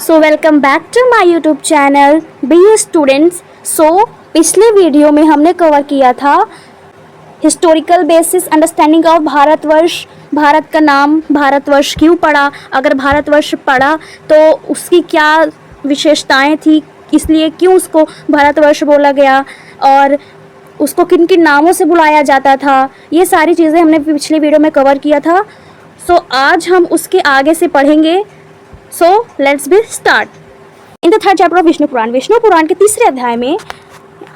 So welcome back to my YouTube channel B students. पिछले video में हमने cover किया था historical basis understanding of Bharatvarsh. Bharat का नाम भारतवर्ष क्यों पड़ा, अगर भारतवर्ष पड़ा तो उसकी क्या विशेषताएं थी, इसलिए क्यों उसको भारतवर्ष बोला गया और उसको किन किन नामों से बुलाया जाता था, ये सारी चीज़ें हमने पिछले वीडियो में कवर किया था। आज हम उसके आगे से पढ़ेंगे। Let's be start. In the third chapter of Vishnu Purana, Vishnu Purana के तीसरे अध्याय में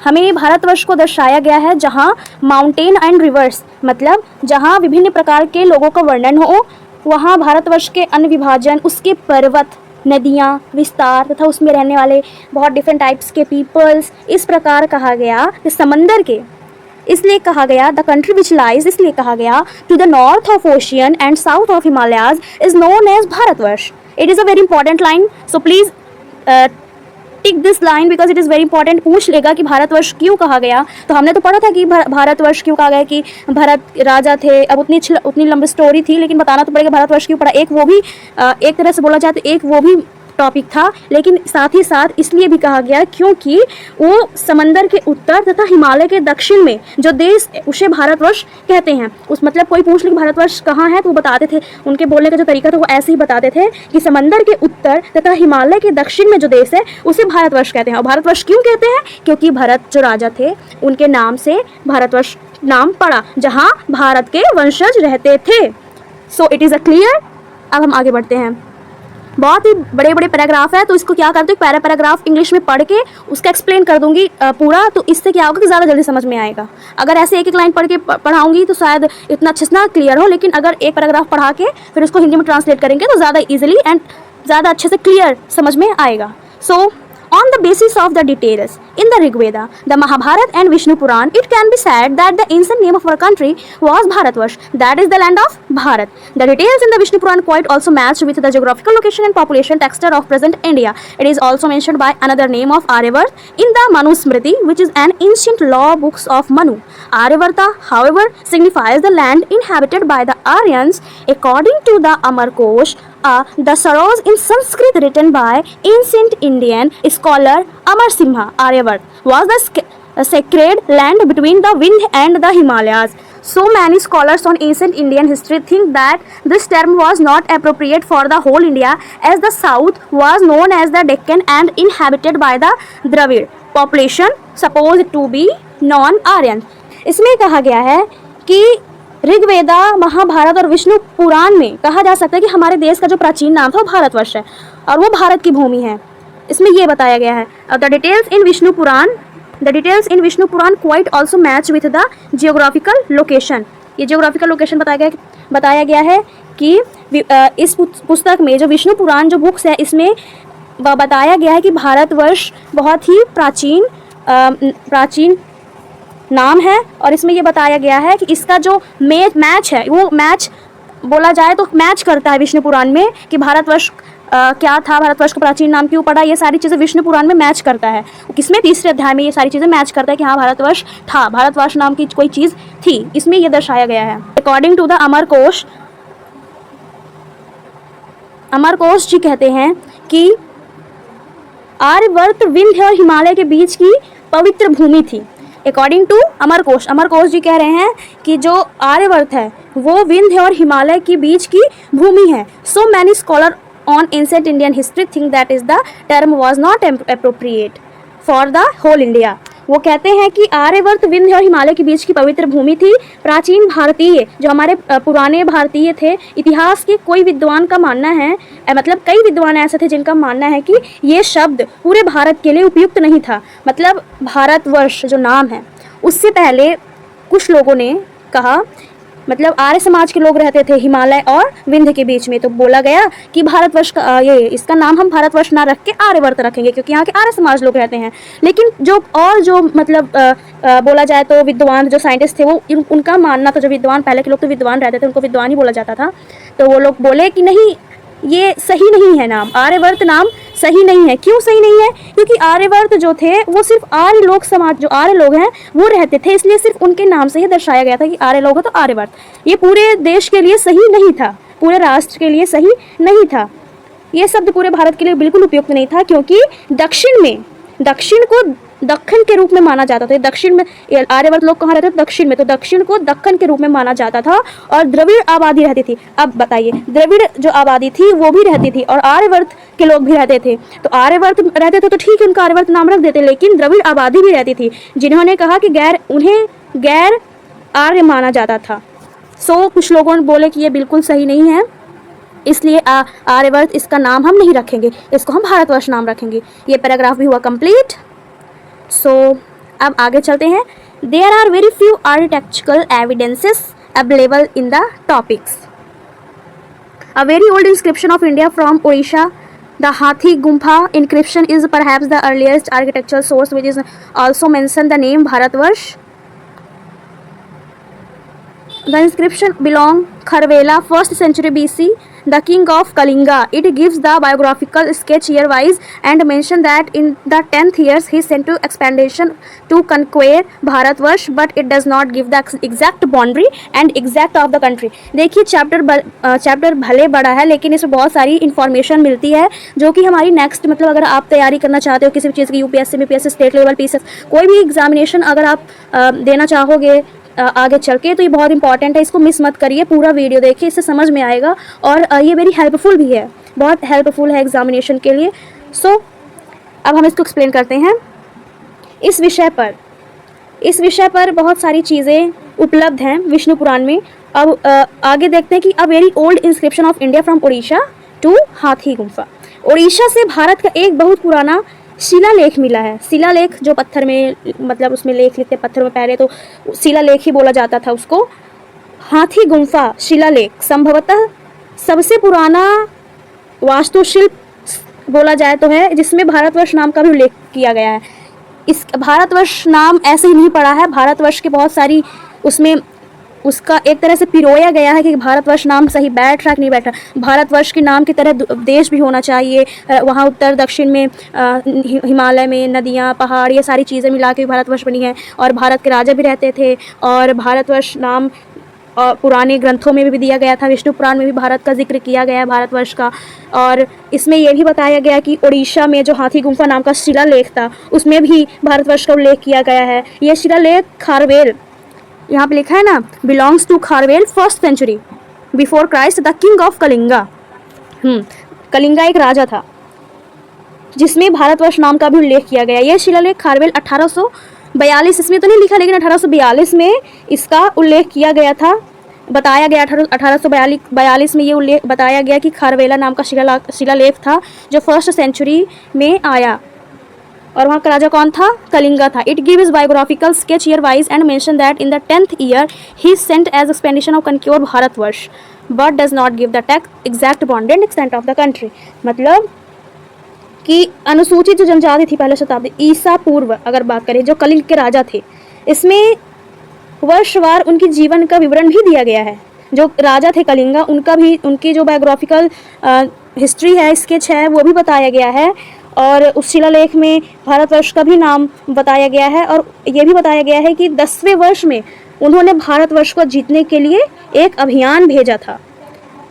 हमें भारतवर्ष को दर्शाया गया है जहाँ माउंटेन एंड रिवर्स, मतलब जहाँ विभिन्न प्रकार के लोगों का वर्णन हो, वहाँ भारतवर्ष के अन्य विभाजन, उसके पर्वत, नदियाँ, विस्तार तथा उसमें रहने वाले बहुत डिफरेंट टाइप्स के पीपल्स, इस प्रकार कहा गया। समंदर के इसलिए कहा गया, द कंट्री विच लाइज इसलिए कहा गया to the north of ocean and south of Himalayas is known as Bharatvarsh. It is a very important line, so please tick this line because it is very important. पूछ लेगा कि भारतवर्ष क्यों कहा गया, तो हमने तो पढ़ा था कि भारतवर्ष क्यों कहा गया कि भरत राजा थे। अब उतनी लंबी स्टोरी थी, लेकिन बताना तो पड़ेगा भारतवर्ष क्यों पड़ा। एक वो भी एक तरह से बोला जाए तो एक वो भी टॉपिक था, लेकिन साथ ही साथ इसलिए भी कहा गया क्योंकि वो समंदर के उत्तर तथा हिमालय के दक्षिण में जो देश, उसे भारतवर्ष कहते हैं। उस मतलब कोई पूछ ले कि भारतवर्ष कहाँ है तो वो बताते थे, उनके बोलने का जो तरीका था वो ऐसे ही बताते थे कि समंदर के उत्तर तथा हिमालय के दक्षिण में जो देश है उसे भारतवर्ष कहते हैं। और भारतवर्ष क्यों कहते हैं, क्योंकि भरत जो राजा थे उनके नाम से भारतवर्ष नाम पड़ा, जहाँ भारत के वंशज रहते थे। It is a clear. अब हम आगे बढ़ते हैं। बहुत ही बड़े बड़े पैराग्राफ है, तो इसको क्या करते हैं, पैराग्राफ इंग्लिश में पढ़ के उसका एक्सप्लेन कर दूंगी पूरा, तो इससे क्या होगा कि ज़्यादा जल्दी समझ में आएगा। अगर ऐसे एक एक लाइन पढ़ के पढ़ाऊंगी तो शायद इतना अच्छे से ना क्लियर हो, लेकिन अगर एक पैराग्राफ पढ़ा के फिर उसको हिंदी में ट्रांसलेट करेंगे तो ज़्यादा ईजिली एंड ज़्यादा अच्छे से क्लियर समझ में आएगा। On the basis of the details in the Rig Veda, the Mahabharata and Vishnu Puran, it can be said that the ancient name of our country was Bharatvarsh, that is the land of Bharat. The details in the Vishnu Puran quite also match with the geographical location and population texture of present India. It is also mentioned by another name of Aryavarta in the Manusmriti, which is an ancient law books of Manu. Aryavarta, however, signifies the land inhabited by the Aryans. According to the Amarkosh, the Saros in Sanskrit written by ancient Indian scholar Amar Simha, Aryavart was the sacred land between the Vindhya and the Himalayas. So many scholars on ancient Indian history think that this term was not appropriate for the whole India, as the south was known as the Deccan and inhabited by the Dravid population supposed to be non-Aryan. इसमें कहा गया है कि ऋग्वेदा, महाभारत और विष्णु पुराण में कहा जा सकता है कि हमारे देश का जो प्राचीन नाम था वो भारतवर्ष है और वो भारत की भूमि है। इसमें ये बताया गया है। The details in Vishnu Purana quite also match with the geographical location. ये जियोग्राफिकल लोकेशन बताया गया है कि इस पुस्तक में जो विष्णु पुराण जो बुक्स है इसमें बताया गया है कि भारतवर्ष बहुत ही प्राचीन नाम है। और इसमें ये बताया गया है कि इसका जो मैच है वो मैच बोला जाए तो मैच करता है विष्णु पुराण में कि भारतवर्ष क्या था, भारतवर्ष का प्राचीन नाम क्यों पड़ा, ये सारी चीज़ें विष्णु पुराण में मैच करता है। किसमें, तीसरे अध्याय में ये सारी चीज़ें मैच करता है कि हाँ भारतवर्ष था, भारतवर्ष नाम की कोई चीज़ थी, इसमें ये दर्शाया गया है। अकॉर्डिंग टू द अमरकोश जी कहते हैं कि आर्यवर्त विंध्य और हिमालय के बीच की पवित्र भूमि थी। अकॉर्डिंग टू अमरकोश जी कह रहे हैं कि जो आर्यवर्त है वो विंध्य और हिमालय के बीच की भूमि है। So many scholar on ancient Indian history think that is the term was not appropriate for the whole India. वो कहते हैं कि आर्यवर्त विंध्य और हिमालय के बीच की पवित्र भूमि थी। प्राचीन भारतीय जो हमारे पुराने भारतीय थे, इतिहास के कोई विद्वान का मानना है, मतलब कई विद्वान ऐसे थे जिनका मानना है कि ये शब्द पूरे भारत के लिए उपयुक्त नहीं था। मतलब भारतवर्ष जो नाम है उससे पहले कुछ लोगों ने कहा, मतलब आर्य समाज के लोग रहते थे हिमालय और विंध्य के बीच में, तो बोला गया कि भारतवर्ष का इसका नाम हम भारतवर्ष ना रख के आर्यवर्त रखेंगे क्योंकि यहाँ के आर्य समाज लोग रहते हैं। लेकिन जो मतलब बोला जाए तो विद्वान जो साइंटिस्ट थे वो उनका मानना था, जो विद्वान पहले के लोग तो विद्वान रहते थे उनको विद्वान ही बोला जाता था, तो वो लोग बोले कि नहीं, ये सही नहीं है, नाम आर्यवर्त नाम सही नहीं है। क्यों सही नहीं है, क्योंकि आर्यवर्त जो थे वो सिर्फ आर्य लोग समाज, जो आर्य लोग हैं वो रहते थे, इसलिए सिर्फ उनके नाम से ही दर्शाया गया था कि आर्य लोग है तो आर्यवर्त। ये पूरे देश के लिए सही नहीं था, पूरे राष्ट्र के लिए सही नहीं था। ये शब्द पूरे भारत के लिए बिल्कुल उपयुक्त नहीं था, क्योंकि दक्षिण को दक्कन के रूप में माना जाता था। दक्षिण में आर्यवर्त लोग कहाँ रहते थे? दक्षिण में। तो दक्षिण को दक्कन के रूप में माना जाता था और द्रविड़ आबादी रहती थी। अब बताइए, द्रविड़ जो आबादी थी वो भी रहती थी और आर्यवर्त के लोग भी रहते थे। तो आर्यवर्त रहते थे तो ठीक है, उनका आर्यवर्त नाम रख देते, लेकिन द्रविड़ आबादी भी रहती थी, जिन्होंने कहा कि उन्हें गैर आर्य माना जाता था। सो कुछ लोगों ने बोले कि ये बिल्कुल सही नहीं है, इसलिए आर्यवर्त इसका नाम हम नहीं रखेंगे, इसको हम भारतवर्ष नाम रखेंगे। ये पैराग्राफ भी हुआ कंप्लीट। सो अब आगे चलते हैं। There are very few architectural evidences available in the topics. A very old inscription of India from Odisha, the Hathi Gumpha inscription is perhaps the earliest architectural source which is also mention the name Bharatvarsh. The inscription belong Kharvela, 1st century BC, the king of Kalinga. It gives the biographical sketch year-wise and mention that in the 10th years he sent to expedition to conquer Bharatvarsh, but it does not give the exact boundary and exact of the country. देखिए chapter भले बड़ा है, लेकिन इसमें बहुत सारी information मिलती है जो कि हमारी नेक्स्ट, मतलब अगर आप तैयारी करना चाहते हो किसी भी चीज़ की, UPSC BPSC state level PCS कोई भी एग्जामिनेशन अगर आप देना चाहोगे आगे चल के, तो ये बहुत इंपॉर्टेंट है। इसको मिस मत करिए, पूरा वीडियो देखिए, इससे समझ में आएगा और ये वेरी हेल्पफुल भी है, बहुत हेल्पफुल है एग्जामिनेशन के लिए। सो अब हम इसको एक्सप्लेन करते हैं। इस विषय पर बहुत सारी चीज़ें उपलब्ध हैं विष्णु पुराण में। अब आगे देखते हैं कि a very old inscription of India from Orissa to Hathi Gumpha. Orissa से भारत का एक बहुत पुराना शिलालेख मिला है। शिलालेख जो पत्थर में, मतलब उसमें लेख लिखते पत्थर में, पहले तो शिलालेख ही बोला जाता था उसको। हाथी गुम्फा शिलालेख संभवतः सबसे पुराना वास्तुशिल्प बोला जाए तो है, जिसमें भारतवर्ष नाम का भी उल्लेख किया गया है। इस भारतवर्ष नाम ऐसे ही नहीं पड़ा है, भारतवर्ष के बहुत सारी उसमें उसका एक तरह से पिरोया गया है कि भारतवर्ष नाम सही बैठ रहा कि नहीं बैठ रहा। भारतवर्ष के नाम की तरह देश भी होना चाहिए, वहाँ उत्तर दक्षिण में हिमालय में नदियाँ पहाड़ ये सारी चीज़ें मिला के भारतवर्ष बनी है, और भारत के राजा भी रहते थे, और भारतवर्ष नाम पुराने ग्रंथों में भी दिया गया था। विष्णु पुराण में भी भारत का जिक्र किया गया है भारतवर्ष का, और इसमें यह भी बताया गया कि उड़ीसा में जो हाथी गुम्फा नाम का शिलालेख था उसमें भी भारतवर्ष का उल्लेख किया गया है। यह शिलालेख खारवेल, यहाँ पे लिखा है ना, belongs to Kharavela 1st century before Christ, the king of Kalinga. Kalinga एक राजा था जिसमें भारतवर्ष नाम का भी उल्लेख किया गया। यह शिलालेख खारवेल 1842, इसमें तो नहीं लिखा लेकिन 1842 में इसका उल्लेख किया गया था, बताया गया। 1842 में ये उल्लेख बताया गया कि खारवेला नाम का शिलालेख था जो 1st सेंचुरी में आया, और वहाँ का राजा कौन था? कलिंगा था। It gives biographical sketch year wise and mention that in the 10th year he sent as expedition of conquer Bharatvarsha, but does not give the exact bounded extent of the country. मतलब कि अनुसूचित जो जनजाति थी पहले शताब्दी ईसा पूर्व अगर बात करें, जो कलिंग के राजा थे, इसमें वर्षवार उनकी जीवन का विवरण भी दिया गया है। जो राजा थे कलिंगा उनका भी, उनकी जो बायोग्राफिकल हिस्ट्री है, स्केच है, वो भी बताया गया है, और उस शिलालेख में भारतवर्ष का भी नाम बताया गया है। और ये भी बताया गया है कि 10वें वर्ष में उन्होंने भारतवर्ष को जीतने के लिए एक अभियान भेजा था।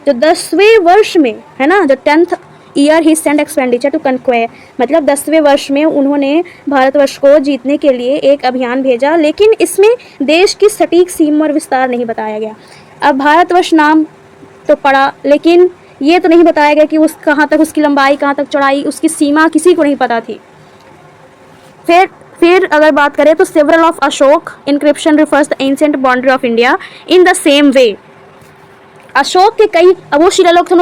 जो 10वें वर्ष में है ना, जो 10th year he sent expenditure to conquer, मतलब 10वें वर्ष में उन्होंने भारतवर्ष को जीतने के लिए एक अभियान भेजा, लेकिन इसमें देश की सटीक सीमा और विस्तार नहीं बताया गया। अब भारतवर्ष नाम तो पड़ा, लेकिन ये तो नहीं बताया गया कि उस कहाँ तक उसकी लंबाई, कहाँ तक चौड़ाई, उसकी सीमा किसी को नहीं पता थी। फिर अगर बात करें तो several of Ashok inscription refers the ancient boundary of India in the same way. Ashok के कई, अब वो शिलालेख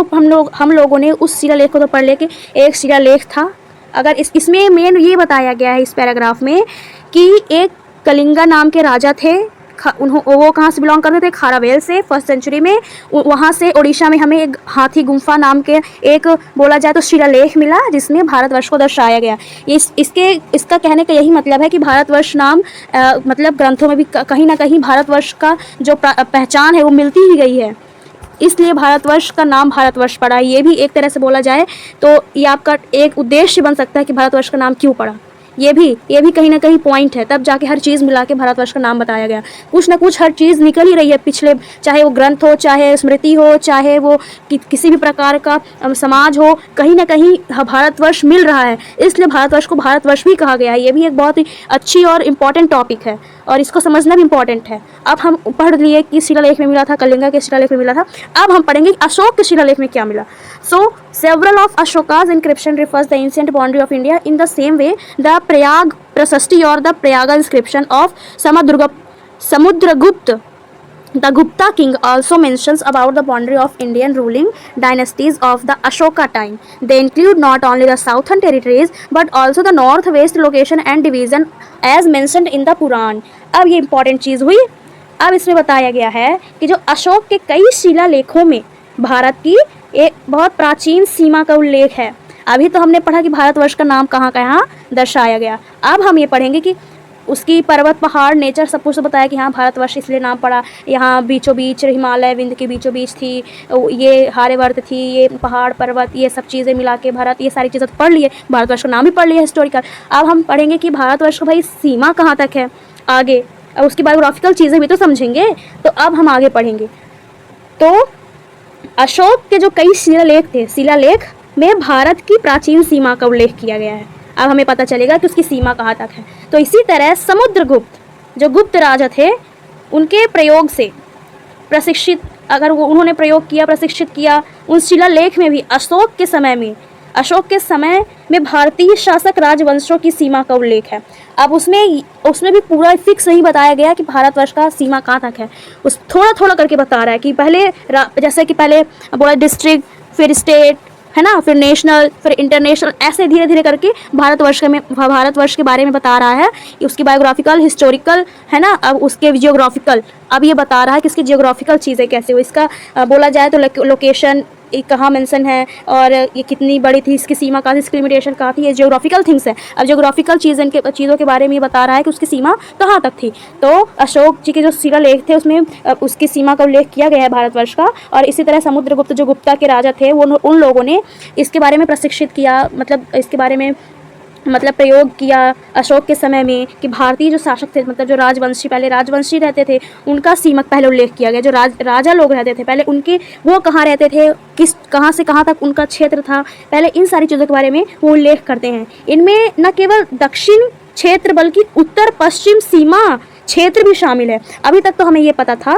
हम लोगों ने उस शिलालेख को तो पढ़ लिया कि एक शिलालेख था। अगर इसमें मेन ये बताया गया है इस पैराग्राफ में कि एक कलिंगा नाम के राजा थे, वो कहाँ से बिलोंग करते थे? खारावेल से, 1st सेंचुरी में। वहाँ से उड़ीसा में हमें एक हाथी गुम्फा नाम के एक बोला जाए तो शिलालेख मिला जिसमें भारतवर्ष को दर्शाया गया। इसका कहने का यही मतलब है कि भारतवर्ष नाम मतलब ग्रंथों में भी कहीं ना कहीं भारतवर्ष का जो पहचान है वो मिलती ही गई है, इसलिए भारतवर्ष का नाम भारतवर्ष पड़ा। ये भी एक तरह से बोला जाए तो ये आपका एक उद्देश्य बन सकता है कि भारतवर्ष का नाम क्यों पड़ा, ये भी कहीं ना कहीं पॉइंट है, तब जाके हर चीज़ मिला के भारतवर्ष का नाम बताया गया। कुछ ना कुछ हर चीज़ निकल ही रही है पिछले, चाहे वो ग्रंथ हो, चाहे स्मृति हो, चाहे वो किसी भी प्रकार का समाज हो, कहीं ना कहीं भारतवर्ष मिल रहा है, इसलिए भारतवर्ष को भारतवर्ष भी कहा गया है। ये भी एक बहुत ही अच्छी और इम्पॉर्टेंट टॉपिक है और इसको समझना भी इम्पॉर्टेंट है। अब हम पढ़ लिए कि शिलालेख में मिला था, कलिंगा के शिलालेख में मिला था, अब हम पढ़ेंगे अशोक के शिलालेख में क्या मिला। सो several of Ashoka's inscription refers the ancient boundary of India in the same way the Prayag Prasasti or the Prayaga inscription of Samudragupta, the Gupta king, also mentions about the boundary of Indian ruling dynasties of the Ashoka time. They include not only the southern territories but also the northwest location and division as mentioned in the Puran. अब ये important चीज़ हुई। अब इसमें बताया गया है कि जो अशोक के कई शिलालेखों में भारत की एक बहुत प्राचीन सीमा का उल्लेख है। अभी तो हमने पढ़ा कि भारतवर्ष का नाम कहाँ कहाँ दर्शाया गया, अब हम ये पढ़ेंगे कि उसकी पर्वत, पहाड़, नेचर सब कुछ तो बताया कि हाँ भारतवर्ष इसलिए नाम पड़ा, यहाँ बीचों बीच हिमालय विंध्य के बीचों बीच थी, ये आर्यवर्त थी, ये पहाड़ पर्वत, ये सब चीज़ें मिला के भारत, ये सारी चीज़ें तो पढ़ लिए, भारतवर्ष का नाम भी पढ़ लिया हिस्टोरिकल। अब हम पढ़ेंगे कि भारतवर्ष का भाई सीमा कहाँ तक है आगे, अब उसकी बायोग्राफिकल चीज़ें भी तो समझेंगे। तो अब हम आगे पढ़ेंगे। तो अशोक के जो कई शिलालेख थे, शिलालेख में भारत की प्राचीन सीमा का उल्लेख किया गया है। अब हमें पता चलेगा कि उसकी सीमा कहाँ तक है। तो इसी तरह समुद्रगुप्त, जो गुप्त राजा थे, उनके प्रयोग से प्रशिक्षित, अगर वो उन्होंने प्रयोग किया, प्रशिक्षित किया, उन शिलालेख में भी अशोक के समय में भारतीय शासक राजवंशों की सीमा का उल्लेख है। अब उसमें भी पूरा फिक्स नहीं बताया गया कि भारतवर्ष का सीमा कहाँ तक है, उस थोड़ा थोड़ा करके बता रहा है कि पहले जैसे कि पहले बोला डिस्ट्रिक्ट, फिर स्टेट, है ना, फिर नेशनल, फिर इंटरनेशनल, ऐसे धीरे धीरे करके भारतवर्ष के बारे में बता रहा है। उसकी बायोग्राफिकल, हिस्टोरिकल, है ना, अब उसके जियोग्राफिकल, अब ये बता रहा है कि इसकी जियोग्राफिकल चीज़ें कैसे हो। इसका बोला जाए तो लोकेशन कहाँ मेंशन है और ये कितनी बड़ी थी, इसकी सीमा कहाँ थी, इसकी लिमिटेशन कहाँ थी, ये जियोग्राफिकल थिंग्स है। अब जियोग्राफिकल चीज़ों के बारे में ये बता रहा है कि उसकी सीमा कहाँ तक थी। तो अशोक जी के जो शिलालेख थे उसमें उसकी सीमा का उल्लेख किया गया है भारतवर्ष का। और इसी तरह समुद्रगुप्त जो गुप्ता के राजा थे, वो उन लोगों ने इसके बारे में प्रशिक्षित किया, मतलब इसके बारे में प्रयोग किया अशोक के समय में कि भारतीय जो शासक थे, मतलब जो राजवंशी, पहले राजवंशी रहते थे, उनका सीमा पहले उल्लेख किया गया। जो राजा लोग रहते थे पहले, उनके वो कहाँ रहते थे, कहाँ से कहाँ तक उनका क्षेत्र था, पहले इन सारी चीज़ों के बारे में वो उल्लेख करते हैं। इनमें न केवल दक्षिण क्षेत्र बल्कि उत्तर पश्चिम सीमा क्षेत्र भी शामिल है। अभी तक तो हमें ये पता था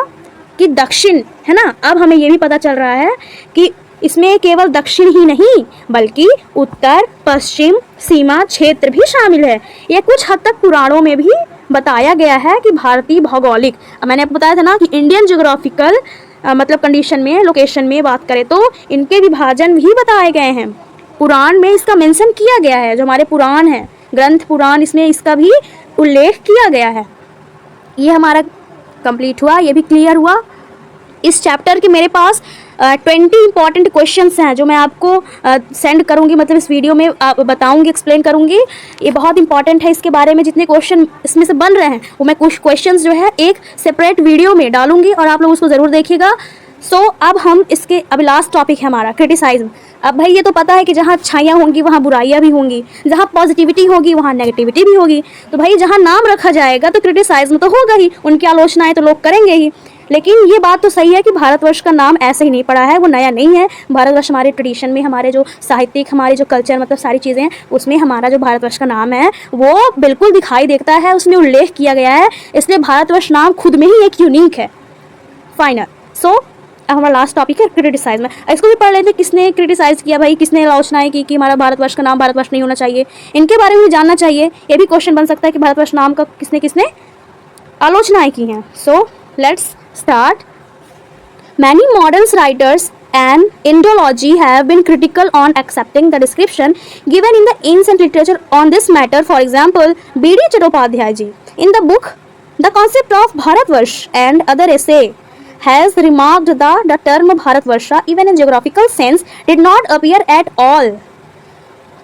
कि दक्षिण, है ना, अब हमें ये भी पता चल रहा है कि इसमें केवल दक्षिण ही नहीं बल्कि उत्तर पश्चिम सीमा क्षेत्र भी शामिल है। ये कुछ हद तक पुराणों में भी बताया गया है कि भारतीय भौगोलिक, मैंने आपको बताया था ना कि इंडियन ज्योग्राफिकल कंडीशन में, लोकेशन में बात करें तो इनके विभाजन भी बताए गए हैं। पुराण में इसका मेंशन किया गया है, जो हमारे पुराण हैं, ग्रंथ पुराण, इसमें इसका भी उल्लेख किया गया है। ये हमारा कंप्लीट हुआ, ये भी क्लियर हुआ। इस चैप्टर के मेरे पास 20 इंपॉर्टेंट क्वेश्चंस हैं जो मैं आपको सेंड करूंगी, मतलब इस वीडियो में बताऊंगी, एक्सप्लेन करूंगी। ये बहुत इंपॉर्टेंट है, इसके बारे में जितने क्वेश्चन इसमें से बन रहे हैं वो मैं कुछ क्वेश्चंस जो है एक सेपरेट वीडियो में डालूंगी और आप लोग उसको ज़रूर देखिएगा। अब हम इसके, अब लास्ट टॉपिक है हमारा क्रिटिसाइज्म। अब भाई ये तो पता है कि जहाँ अच्छाइयाँ होंगी वहाँ बुराइयाँ भी होंगी, जहाँ पॉजिटिविटी होगी वहाँ नेगेटिविटी भी होगी। तो भाई जहाँ नाम रखा जाएगा तो क्रिटिसाइज्म तो होगा ही, उनकी आलोचनाएँ तो लोग करेंगे ही। लेकिन ये बात तो सही है कि भारतवर्ष का नाम ऐसे ही नहीं पड़ा है, वो नया नहीं है। भारतवर्ष हमारे ट्रेडिशन में, हमारे जो साहित्यिक, हमारे जो कल्चर, मतलब सारी चीज़ें हैं, उसमें हमारा जो भारतवर्ष का नाम है वो बिल्कुल दिखाई देता है, उसमें उल्लेख किया गया है। इसलिए भारतवर्ष नाम खुद में ही एक यूनिक है। फाइनल। अब हमारा लास्ट टॉपिक है क्रिटिसाइज में। इसको भी पढ़ लेते, किसने क्रिटिसाइज किया भाई, किसने आलोचनाएं की कि हमारा भारतवर्ष का नाम भारतवर्ष नहीं होना चाहिए, इनके बारे में भी जानना चाहिए। ये भी क्वेश्चन बन सकता है कि भारतवर्ष नाम का किसने किसने आलोचनाएं की हैं। So let's start. Many modern writers and Indology have been critical on accepting the description given in the ancient literature on this matter. For example, B.D. Chattopadhyay ji, in the book The Concept of Bharatvarsh and Other Essay, has remarked that the term Bharatvarsha, even in geographical sense, did not appear at all.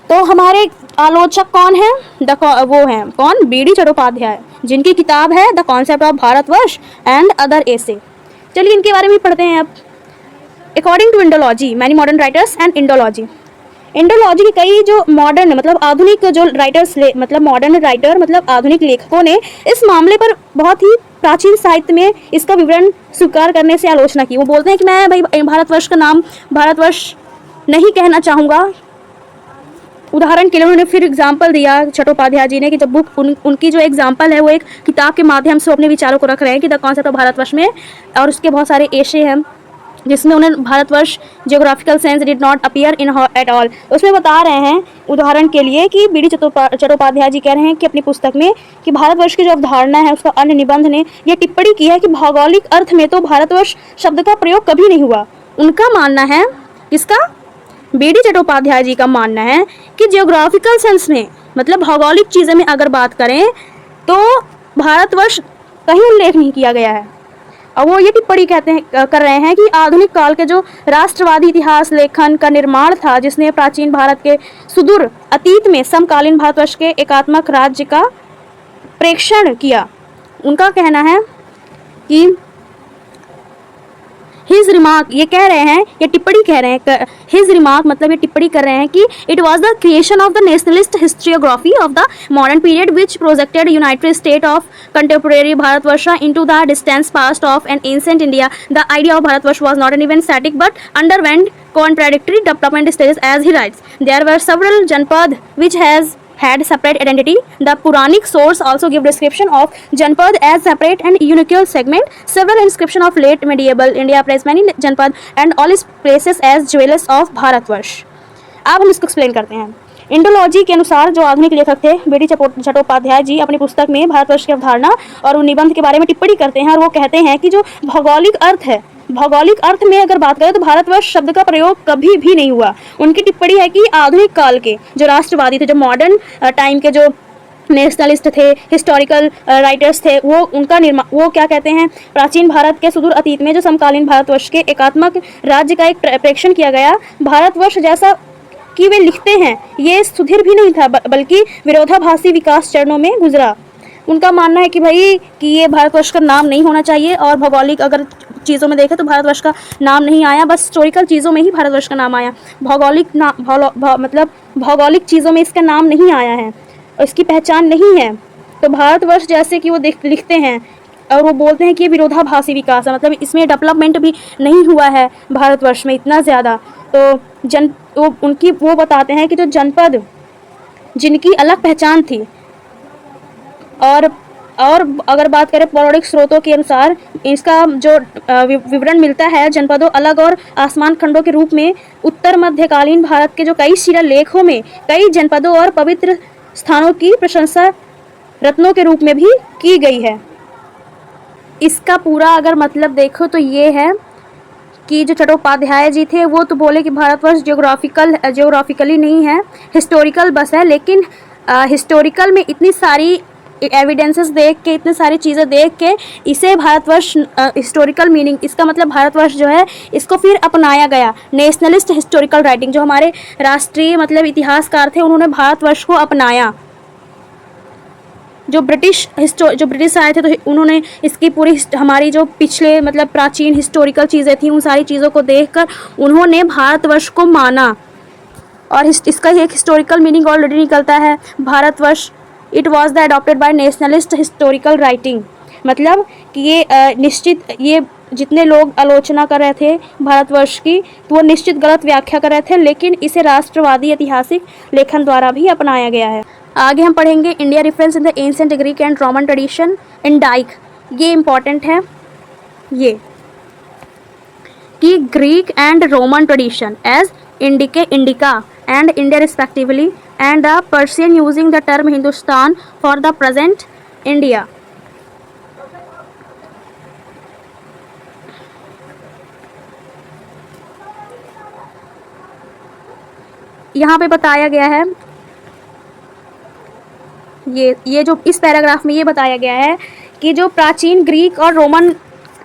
तो हमारे आलोचक कौन है? वो हैं कौन? B.D. Chattopadhyay, जिनकी किताब है the concept of Bharatvarsha and other essay. चलिए इनके बारे में पढ़ते हैं अब। According to Indology, many modern writers and Indology, Indology के कई जो मॉडर्न मतलब आधुनिक जो राइटर्स मतलब मॉडर्न राइटर मतलब आधुनिक लेखकों ने इस मामले पर बहुत ही प्राचीन साहित्य में इसका विवरण स्वीकार करने से आलोचना की। वो बोलते हैं कि मैं भाई भारतवर्ष का नाम भारतवर्ष नहीं कहना चाहूँगा। उदाहरण के लिए उन्होंने फिर एग्जाम्पल दिया चट्टोपाध्याय जी ने कि जब बुक उनकी जो एग्जाम्पल है वो एक किताब के माध्यम से अपने विचारों को रख रहे हैं कि द कॉन्सेप्ट ऑफ भारतवर्ष में, और उसके बहुत सारे एशे हैं जिसमें उन्हें Bharatvarsh geographical sense did not appear in at all. उसमें बता रहे हैं उदाहरण के लिए कि बी डी चट्टोपाध्याय जी कह रहे हैं कि अपनी पुस्तक में कि भारतवर्ष की जो अवधारणा है उसका अन्य निबंध ने यह टिप्पणी की है कि भौगोलिक अर्थ में तो भारतवर्ष शब्द का प्रयोग कभी नहीं हुआ। उनका मानना है, इसका बी डी चट्टोपाध्याय जी का मानना है कि जियोग्राफिकल सेंस में मतलब भौगोलिक चीज़ें में अगर बात करें तो भारतवर्ष कहीं उल्लेख नहीं किया गया है। और वो ये टिप्पणी कर रहे हैं कि आधुनिक काल के जो राष्ट्रवादी इतिहास लेखन का निर्माण था जिसने प्राचीन भारत के सुदूर अतीत में समकालीन भारतवर्ष के एकात्मक राज्य का प्रेक्षण किया। उनका कहना है कि हिज रिमार्क, ये कह रहे हैं, ये टिप्पणी कह रहे हैं, हिज रिमार्क मतलब ये टिप्पणी कर रहे हैं कि it was the creation of the nationalist historiography of the modern period which projected united state of contemporary Bharatvarsha into the distance past of an ancient India. The idea of Bharatvarsha was not an event static but underwent contradictory development stages as he writes. There were several Janpad which had separate identity. The Puranic source also give description of Janpad as separate and unique segment. Several inscription of late medieval India praise many Janpad and all its places as jewels of Bharatvarsh. अब हम इसको explain करते हैं। Indology के अनुसार जो आधुनिक लेखक थे बी डी चट्टोपाध्याय जी अपनी पुस्तक में भारतवर्ष की अवधारणा और उन निबंध के बारे में टिप्पणी करते हैं और वो कहते हैं कि जो भौगोलिक अर्थ है, भौगोलिक अर्थ में अगर बात करें तो भारतवर्ष शब्द का प्रयोग कभी भी नहीं हुआ। उनकी टिप्पणी है कि आधुनिक काल के जो राष्ट्रवादी थे, जो मॉडर्न टाइम के जो नेशनलिस्ट थे, हिस्टोरिकल राइटर्स थे, वो क्या कहते हैं, प्राचीन भारत के सुदूर अतीत में जो समकालीन भारतवर्ष के एकात्मक राज्य का एक प्रेक्षण किया गया, भारतवर्ष जैसा कि वे लिखते हैं ये सुधीर भी नहीं था बल्कि विरोधाभासी विकास चरणों में गुजरा। उनका मानना है कि भाई कि ये भारतवर्ष का नाम नहीं होना चाहिए और भौगोलिक अगर चीज़ों में देखें तो भारतवर्ष का नाम नहीं आया, बस हिस्टोरिकल चीज़ों में ही भारतवर्ष का नाम आया। मतलब भौगोलिक चीज़ों में इसका नाम नहीं आया है और इसकी पहचान नहीं है। तो भारतवर्ष जैसे कि वो लिखते हैं और वो बोलते हैं कि ये विरोधाभासी विकास है, मतलब इसमें डेवलपमेंट भी नहीं हुआ है भारतवर्ष में इतना ज़्यादा। तो वो बताते हैं कि जो जनपद जिनकी अलग पहचान थी और अगर बात करें पौराणिक स्रोतों के अनुसार इसका जो विवरण मिलता है, जनपदों अलग और आसमान खंडों के रूप में उत्तर मध्यकालीन भारत के जो कई शिलालेखों में कई जनपदों और पवित्र स्थानों की प्रशंसा रत्नों के रूप में भी की गई है। इसका पूरा अगर मतलब देखो तो ये है कि जो चट्टोपाध्याय जी थे वो तो बोले कि भारतवर्ष जियोग्राफिकली नहीं है, हिस्टोरिकल बस है। लेकिन हिस्टोरिकल में इतनी सारी एविडेंसेस देख के, इतनी सारी चीज़ें देख के इसे भारतवर्ष हिस्टोरिकल मीनिंग, इसका मतलब भारतवर्ष जो है इसको फिर अपनाया गया। नेशनलिस्ट हिस्टोरिकल राइटिंग, जो हमारे राष्ट्रीय मतलब इतिहासकार थे उन्होंने भारतवर्ष को अपनाया। जो ब्रिटिश आए थे तो उन्होंने इसकी पूरी हमारी जो पिछले मतलब प्राचीन हिस्टोरिकल चीज़ें थी उन सारी चीज़ों को देखकर उन्होंने भारतवर्ष को माना और इसका एक हिस्टोरिकल मीनिंग ऑलरेडी निकलता है Bharatvarsh. It was the adopted by nationalist historical writing, मतलब कि ये निश्चित, ये जितने लोग आलोचना कर रहे थे भारतवर्ष की तो वो निश्चित गलत व्याख्या कर रहे थे, लेकिन इसे राष्ट्रवादी ऐतिहासिक लेखन द्वारा भी अपनाया गया है। आगे हम पढ़ेंगे India reference in the ancient Greek and Roman tradition Indica. ये इम्पॉर्टेंट है ये कि Greek and Roman tradition as Indica and India respectively and the Persian using the term Hindustan for the present India. यहाँ पे बताया गया है ये जो इस पैराग्राफ में ये बताया गया है कि जो प्राचीन ग्रीक और रोमन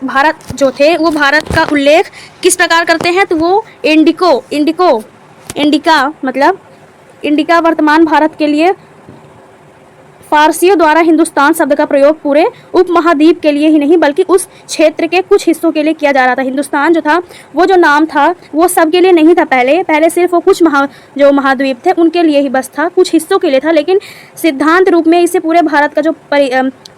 भारत जो थे वो भारत का उल्लेख किस प्रकार करते हैं, तो वो इंडिका मतलब इंडिका वर्तमान भारत के लिए फारसियों द्वारा हिंदुस्तान शब्द का प्रयोग पूरे उपमहाद्वीप के लिए ही नहीं बल्कि उस क्षेत्र के कुछ हिस्सों के लिए किया जा रहा था। हिंदुस्तान जो था वो जो नाम था वो सबके लिए नहीं था। पहले सिर्फ वो कुछ जो महाद्वीप थे उनके लिए ही बस था, कुछ हिस्सों के लिए था, लेकिन सिद्धांत रूप में इसे पूरे भारत का जो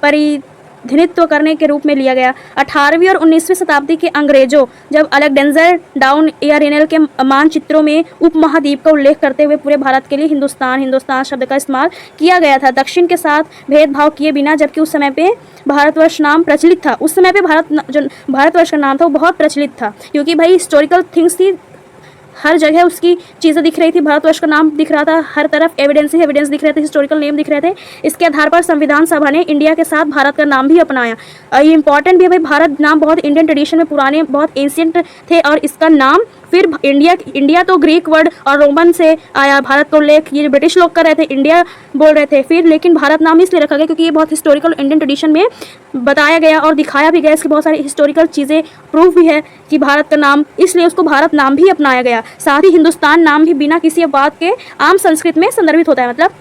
प्रतिनिधित्व करने के रूप में लिया गया। 18वीं और 19वीं शताब्दी के अंग्रेजों जब अलेक्जेंडर डाउन एरिनल के मानचित्रों में उपमहाद्वीप का उल्लेख करते हुए पूरे भारत के लिए हिंदुस्तान शब्द का इस्तेमाल किया गया था, दक्षिण के साथ भेदभाव किए बिना, जबकि उस समय पे भारतवर्ष नाम प्रचलित था। उस समय पे जो भारतवर्ष का नाम था वो बहुत प्रचलित था, क्योंकि भाई हिस्टोरिकल थिंग्स थी, हर जगह उसकी चीज़ें दिख रही थी, भारतवर्ष का नाम दिख रहा था, हर तरफ एविडेंस दिख रहे थे, हिस्टोरिकल नेम दिख रहे थे। इसके आधार पर संविधान सभा ने इंडिया के साथ भारत का नाम भी अपनाया। ये इंपॉर्टेंट भी है भाई, भारत नाम बहुत इंडियन ट्रेडिशन में पुराने, बहुत एंशियंट थे, और इसका नाम फिर इंडिया तो ग्रीक वर्ड और रोमन से आया, भारत को उल्लेख ये ब्रिटिश लोग कर रहे थे, इंडिया बोल रहे थे फिर, लेकिन भारत नाम इसलिए रखा गया क्योंकि ये बहुत हिस्टोरिकल इंडियन ट्रेडिशन में बताया गया और दिखाया भी गया। इसकी बहुत सारी हिस्टोरिकल चीज़ें प्रूफ भी है कि भारत का नाम, इसलिए उसको भारत नाम भी अपनाया गया। साथ ही हिंदुस्तान नाम भी बिना किसी बात के आम संस्कृत में संदर्भित होता है। मतलब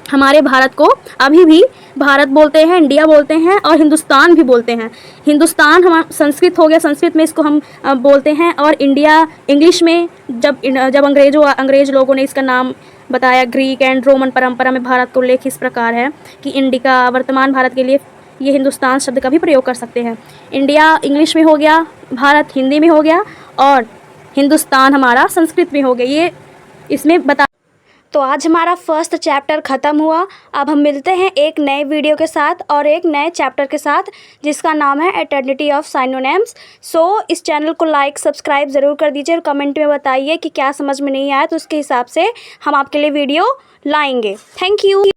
हमारे भारत को अभी भी भारत बोलते हैं, इंडिया बोलते हैं और हिंदुस्तान भी बोलते हैं। हिंदुस्तान हम संस्कृत हो गया, संस्कृत में इसको हम बोलते हैं, और इंडिया इंग्लिश में जब अंग्रेज लोगों ने इसका नाम बताया। ग्रीक एंड रोमन परंपरा में भारत का उल्लेख इस प्रकार है कि इंडिका, वर्तमान भारत के लिए ये हिंदुस्तान शब्द का भी प्रयोग कर सकते हैं। इंडिया इंग्लिश में हो गया, भारत हिंदी में हो गया और हिंदुस्तान हमारा संस्कृत में हो गया। ये इसमें बता। तो आज हमारा फर्स्ट चैप्टर ख़त्म हुआ। अब हम मिलते हैं एक नए वीडियो के साथ और एक नए चैप्टर के साथ, जिसका नाम है एटर्निटी ऑफ सिनोनिम्स। सो इस चैनल को लाइक सब्सक्राइब ज़रूर कर दीजिए और कमेंट में बताइए कि क्या समझ में नहीं आया, तो उसके हिसाब से हम आपके लिए वीडियो लाएंगे। Thank you.